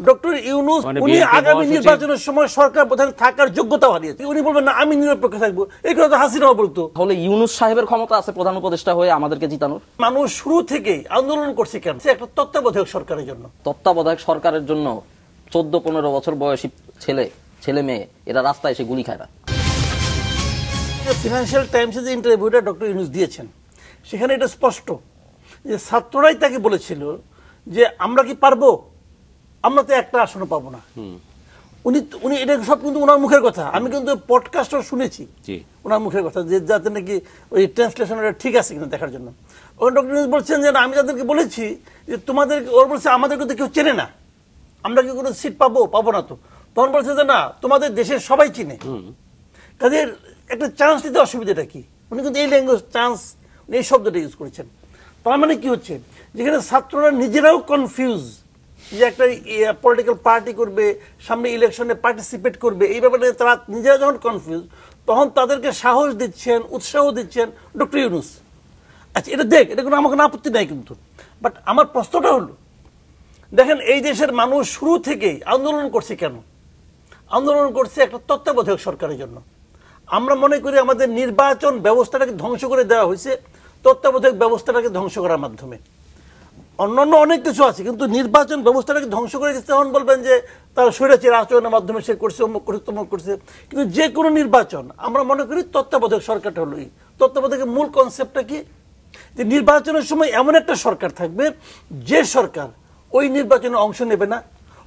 Doctor Yunus উনি আগামী নির্বাচনের সময় সরকার প্রধান থাকার যোগ্যতা হারিয়েছে। উনি বলবেন না আমি নিরপেক্ষ থাকবো, এই কথা হাসিনাও বলতো। তাহলে ইউনূস সাহেবের ক্ষমতা আছে প্রধান উপদেষ্টা হয়ে আমাদেরকে জিতানোর? মানুষ শুরু থেকেই আন্দোলন করছে কেন? একটা তত্ত্বাবধায়ক সরকারের জন্য। তত্ত্বাবধায়ক সরকারের জন্য 14-15 বছর বয়সী ছেলে মেয়ে এরা রাস্তায় এসে গুলি খায় না। ফিনান্সিয়াল টাইমসে যে ইন্টারভিউটা ডক্টর ইউনূস দিয়েছেন সেখানে এটা স্পষ্ট যে ছাত্ররাই তাকে বলেছিল যে আমরা কি পারবো, আমরা তো একটা আসনও পাবো না। উনি এটা সব কিন্তু ওনার মুখের কথা, আমি কিন্তু পডকাস্টও শুনেছি ওনার মুখের কথা, যে যাতে নাকি ওই ট্রান্সলেশনটা ঠিক আছে কিনা দেখার জন্য। ওখানে ডক্টর ইউনূস বলছেন যে আমি তাদেরকে বলেছি যে তোমাদের, ওর বলছে আমাদেরকে তো কেউ চেনে না, আমরা কি কোনো সিট পাবো না। তো তখন বলছে যে না তোমাদের দেশের সবাই চিনে, কাজের একটা চান্স দিতে অসুবিধাটা কি। উনি কিন্তু এই ল্যাঙ্গুয়েজ চান্স, এই শব্দটা ইউজ করেছেন। তার মানে কি হচ্ছে, যেখানে ছাত্ররা নিজেরাও কনফিউজ যে একটা পলিটিক্যাল পার্টি করবে, সামনে ইলেকশনে পার্টিসিপেট করবে, এই ব্যাপারে তারা নিজেরা যখন কনফিউজ, তখন তাদেরকে সাহস দিচ্ছেন, উৎসাহ দিচ্ছেন ডক্টর ইউনূস। আচ্ছা এটা এটা কোনো আমার কোনো আপত্তি নাই কিন্তু, বাট আমার প্রশ্নটা হলো, দেখেন এই দেশের মানুষ শুরু থেকেই আন্দোলন করছে কেন? আন্দোলন করছে একটা তত্ত্বাবধায়ক সরকারের জন্য। আমরা মনে করি আমাদের নির্বাচন ব্যবস্থাটাকে ধ্বংস করে দেওয়া হয়েছে তত্ত্বাবধায়ক ব্যবস্থাটাকে ধ্বংস করার মাধ্যমে। অন্যান্য অনেক কিছু আছে, কিন্তু নির্বাচন ব্যবস্থাটাকে ধ্বংস করে দিচ্ছে। তখন বলবেন যে তার স্বৈরাচারী আচরণের মাধ্যমে সে করছে, অমুক করছে, তমুক করছে। কিন্তু যে কোনো নির্বাচন আমরা মনে করি তত্ত্বাবধায়ক সরকারটা হলো, তত্ত্বাবধায়কের মূল কনসেপ্টটা কি, যে নির্বাচনের সময় এমন একটা সরকার থাকবে যে সরকার ওই নির্বাচনে অংশ নেবে না,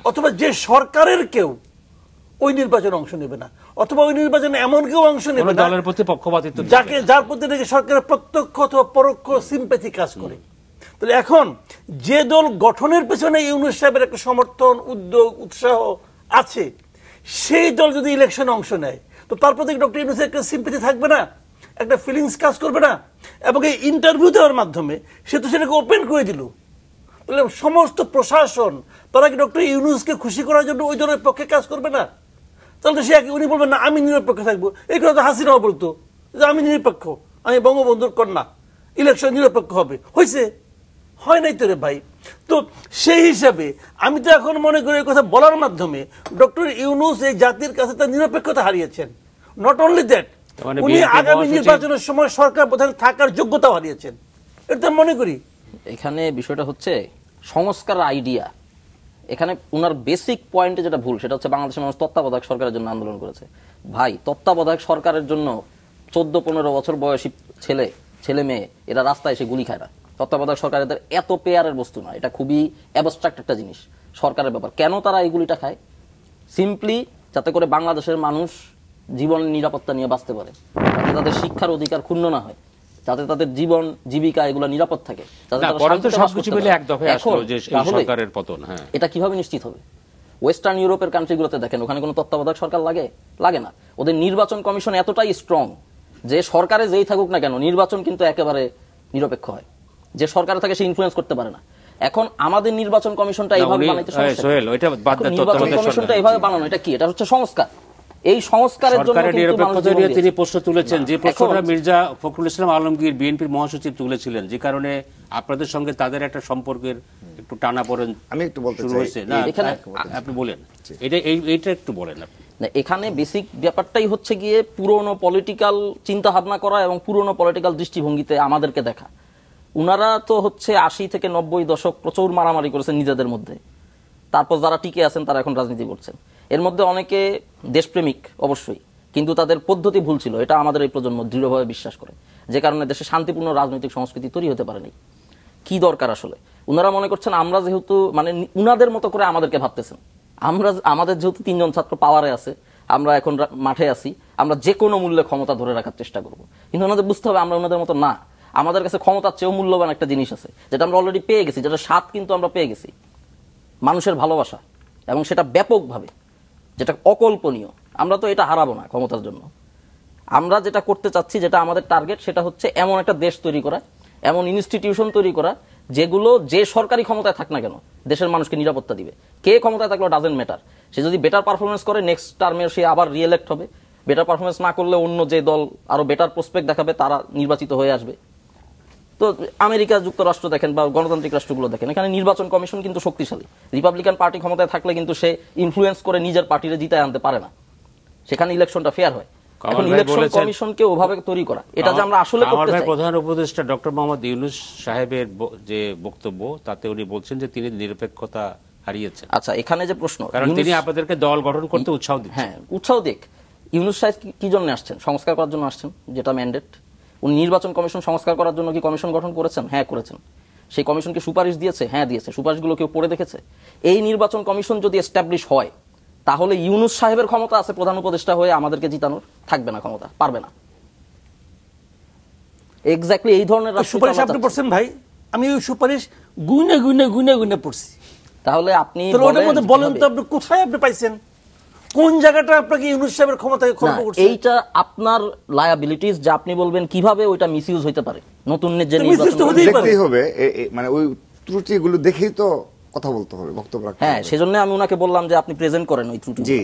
অথবা যে সরকারের কেউ ওই নির্বাচনে অংশ নেবে না, অথবা ওই নির্বাচনে এমন কেউ অংশ নেবে না যার প্রতি নাকি সরকারের প্রত্যক্ষ অথবা পরোক্ষ সিম্প্যাথি কাজ করে। তাহলে এখন যে দল গঠনের পেছনে ইউনূস সাহেবের একটা সমর্থন, উদ্যোগ, উৎসাহ আছে, সেই দল যদি ইলেকশনে অংশ নেয়, তো তার প্রতি ডক্টর ইউনূসের একটা সিম্প্যাথি থাকবে না, একটা ফিলিংস কাজ করবে না? এবং এই ইন্টারভিউ দেওয়ার মাধ্যমে সে তো সেটাকে ওপেন করে দিল। তাহলে সমস্ত প্রশাসন তারা কি ডক্টর ইউনূসকে খুশি করার জন্য ওই দলের পক্ষে কাজ করবে না? তাহলে সে উনি বলবেন না আমি নিরপেক্ষ থাকবো, এই কথা হাসিনাও বলতো যে আমি নিরপেক্ষ, আমি বঙ্গবন্ধুর কন্যা, ইলেকশন নিরপেক্ষ হবে। হয়েছে? হয় নাই তো রে ভাই। তো সেই হিসাবে আমি তো এখন মনে করি এই কথা বলার মাধ্যমে ডক্টর ইউনূস এই জাতির কাছে তার নিরপেক্ষতা হারিয়েছেন। নট অনলি দ্যাট, উনি আগামী নির্বাচনের সময় সরকার প্রধান থাকার যোগ্যতা হারিয়েছেন, এটা মনে করি। এখানে বিষয়টা হচ্ছে সংস্কার আইডিয়া। এখানে উনার বেসিক পয়েন্টে যেটা ভুল, সেটা হচ্ছে বাংলাদেশের মানুষ তত্ত্বাবধায়ক সরকারের জন্য আন্দোলন করেছে। ভাই, তত্ত্বাবধায়ক সরকারের জন্য 14-15 বছর বয়সী ছেলে মেয়ে এরা রাস্তায় এসে গুলি খায় না। তত্ত্বাবধায়ক সরকার এদের এত পেয়ারের বস্তু না, এটা খুবই অ্যাবস্ট্রাক্ট একটা জিনিস সরকারের ব্যাপার। কেন তারা এই গুলিটা খায়? সিম্পলি যাতে করে বাংলাদেশের মানুষ জীবনের নিরাপত্তা নিয়ে বাঁচতে পারে, যাতে তাদের শিক্ষার অধিকার ক্ষুণ্ণ না হয়, যাতে তাদের জীবন জীবিকা এগুলো নিরাপদ থাকে। এটা কিভাবে নিশ্চিত হবে? ওয়েস্টার্ন ইউরোপের কান্ট্রিগুলোতে দেখেন, ওখানে কোনো তত্ত্বাবধায়ক সরকার লাগে না। ওদের নির্বাচন কমিশন এতটাই স্ট্রং যে সরকারে যেই থাকুক না কেন নির্বাচন কিন্তু একেবারে নিরপেক্ষ হয়। যে সরকারে থাকে সে ইনফ্লুয়েন্স করতে পারে না। এখন আমাদের নির্বাচন কমিশনটা এইভাবে বানাইতে নির্বাচন কমিশনটা এইভাবে বানানো, এটা কি? এটা হচ্ছে সংস্কার। এই সংস্কারের জন্য তিনি প্রশ্ন তুলেছেন, যে প্রশ্নটা মির্জা ফখরুল ইসলাম আলমগীর বিএনপির মহাসচিব তুলেছিলেন, যে কারণে আপনাদের সঙ্গে তাদের একটা সম্পর্কের একটু টানাপোড়েন আমি একটু বলতে শুরু হয়েছে। আপনি বলেন, এইটা একটু বলেন আপনি। এখানে বেসিক ব্যাপারটাই হচ্ছে গিয়ে পুরনো পলিটিক্যাল চিন্তা ভাবনা করা এবং পুরনো পলিটিক্যাল দৃষ্টিভঙ্গিতে আমাদেরকে দেখা। উনারা তো হচ্ছে 80 থেকে 90 দশক প্রচুর মারামারি করেছেন নিজেদের মধ্যে, তারপর যারা টিকে আছেন তারা এখন রাজনীতি করছেন। এর মধ্যে অনেকে দেশপ্রেমিক অবশ্যই, কিন্তু তাদের পদ্ধতি ভুল ছিল, এটা আমাদের এই প্রজন্ম দৃঢ়ভাবে বিশ্বাস করে, যে কারণে দেশে শান্তিপূর্ণ রাজনৈতিক সংস্কৃতি তৈরি হতে পারেনি। কি দরকার আসলে? উনারা মনে করছেন আমরা যেহেতু মানে উনাদের মতো করে আমাদেরকে ভাবতেছেন, আমাদের যেহেতু 3 জন ছাত্র পাওয়ারে আছে, আমরা এখন মাঠে আছি, আমরা যে কোনো মূল্যে ক্ষমতা ধরে রাখার চেষ্টা করব। কিন্তু ওনাদের বুঝতে হবে আমরা ওনাদের মতো না, আমাদের কাছে ক্ষমতার চেয়েও মূল্যবান একটা জিনিস আছে যেটা আমরা অলরেডি পেয়ে গেছি, যেটা স্বাদ কিন্তু আমরা পেয়ে গেছি, মানুষের ভালোবাসা, এবং সেটা ব্যাপকভাবে, যেটা অকল্পনীয়। আমরা তো এটা হারাবো না ক্ষমতার জন্য। আমরা যেটা করতে চাচ্ছি, যেটা আমাদের টার্গেট, সেটা হচ্ছে এমন একটা দেশ তৈরি করা, এমন ইনস্টিটিউশন তৈরি করা যেগুলো যে সরকারি ক্ষমতায় থাক না কেন দেশের মানুষকে নিরাপত্তা দিবে। কে ক্ষমতায় থাকলেও ডাজেন্ট ম্যাটার, সে যদি বেটার পারফরমেন্স করে নেক্সট টার্মে সে আবার রিএলেক্ট হবে, বেটার পারফরমেন্স না করলে অন্য যে দল আরো বেটার প্রসপেক্ট দেখাবে তারা নির্বাচিত হয়ে আসবে। তো আমেরিকা যুক্তরাষ্ট্র দেখেন বা গণতান্ত্রিক রাষ্ট্রগুলো দেখেন, এখানে নির্বাচন কমিশন কিন্তু শক্তিশালী। রিপাবলিকান পার্টি ক্ষমতায় থাকলে কিন্তু সে ইনফ্লুয়েন্স করে নিজের পার্টিরে জিতায় আনতে পারে না, সেখানে ইলেকশনটা ফেয়ার হয়। এখন ইলেকশন কমিশনকে ওভাবে তৈরি করা, এটা যে আমরা আসলে করতে চাই। প্রধান উপদেষ্টা ডক্টর মোহাম্মদ ইউনূস সাহেবের যে বক্তব্য, তাতে উনি বলছেন যে তিনি নিরপেক্ষতা হারিয়েছেন। আচ্ছা, এখানে যে প্রশ্ন, কারণ তিনি আপনাদেরকে দল গঠন করতে উৎসাহ দিচ্ছেন। হ্যাঁ, উৎসাহ দিক। ইউনূস সাহেব কি জন্য আসছেন? সংস্কার করার জন্য আসছেন, যেটা ম্যান্ডেট। উনি নির্বাচন কমিশন সংস্কার করার জন্য কি কমিশন গঠন করেছেন? হ্যাঁ, করেছেন। সেই কমিশনকে সুপারিশ দিয়েছে? হ্যাঁ, দিয়েছে। সুপারিশগুলো কেউ পড়ে দেখেছে? এই নির্বাচন কমিশন যদি এস্টাবলিশ হয়, তাহলে ইউনূস সাহেবের ক্ষমতা আছে প্রধান উপদেষ্টা হয়ে আমাদেরকে জিতানোর, থাকবে না ক্ষমতা, পারবে না। এক্স্যাক্টলি এই ধরনের সুপারিশ আপনি পড়ছেন ভাই? আমি ওই সুপারিশ গুইনে গুইনে গুইনে গুইনে পড়ছি। তাহলে আপনি বলেন তো, আপনি কোথায় আপনি পাইছেন? কোন জায়গাটা আপনাকে ইউনূস সাহেবের ক্ষমতাকে খর্ব করছে? এইটা আপনার লায়াবিলিটিস, যে আপনি বলবেন কিভাবে ওইটা মিসইউজ হইতে পারে। নতুন যে নির্বাচন দেখতেই হবে, মানে ওই ত্রুটিগুলো দেখেই তো কথা বলতে হবে, বক্তব্য রাখতে হবে। হ্যাঁ, সেজন্য আমি ওনাকে বললাম যে আপনি প্রেজেন্ট করেন ওই ত্রুটি। জি।